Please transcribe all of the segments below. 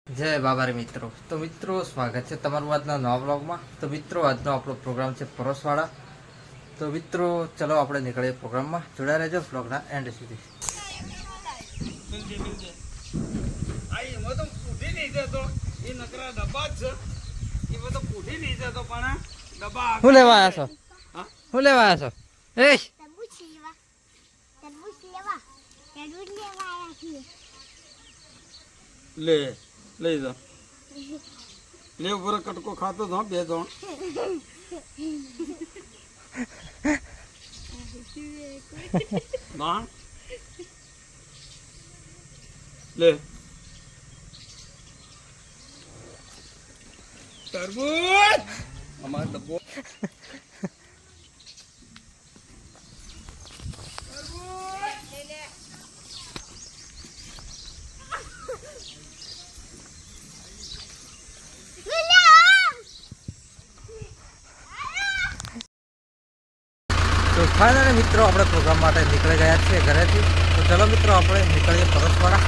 જય બાબારી મિત્રો. તો મિત્રો સ્વાગત છે તમારું આજના નવા બ્લોગમાં. તો મિત્રો આજનો આપણો પ્રોગ્રામ છે પરસવાડા. તો મિત્રો ચલો આપણે નીકળીએ પ્રોગ્રામમાં. જોડાઈ રહેજો બ્લોગના એન્ડ સુધી. શું લેવા આવ્યા છો? શું લેવા આવ્યા છો? લે લઈ જા લે ઉપર કટકો ખાતો તો બે જણ ના લે તરબૂચ અમાર ડબ્બો તો ફાઇનલી મિત્રો આપણે પ્રોગ્રામ માટે નીકળી ગયા છીએ ઘરેથી. તો ચલો મિત્રો આપણે નીકળીએ પરસવાડા.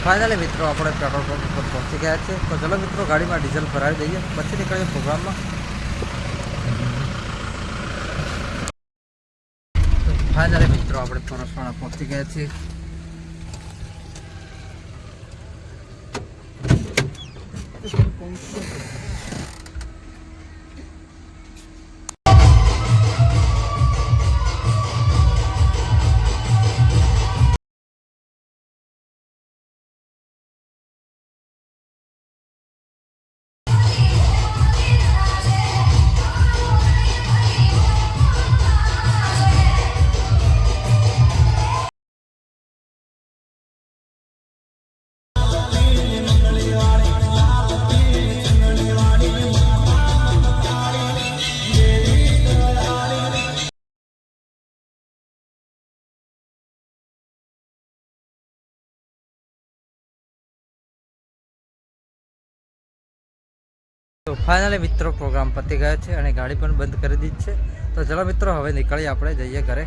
ફાઇનલી મિત્રો આપણે પેટ્રોલ પંપ ઉપર પહોંચી ગયા છે. તો ચલો મિત્રો ગાડીમાં ડીઝલ ભરાવી દઈએ પછી નીકળીએ પ્રોગ્રામમાં. ફાઇનલી મિત્રો આપણે પરસવાડા પહોંચી ગયા છીએ. તો ફાઇનલી મિત્રો પ્રોગ્રામ પતી ગયો છે અને ગાડી પણ બંધ કરી દીધી છે. તો ચલો મિત્રો હવે નીકળીએ આપણે જઈએ ઘરે.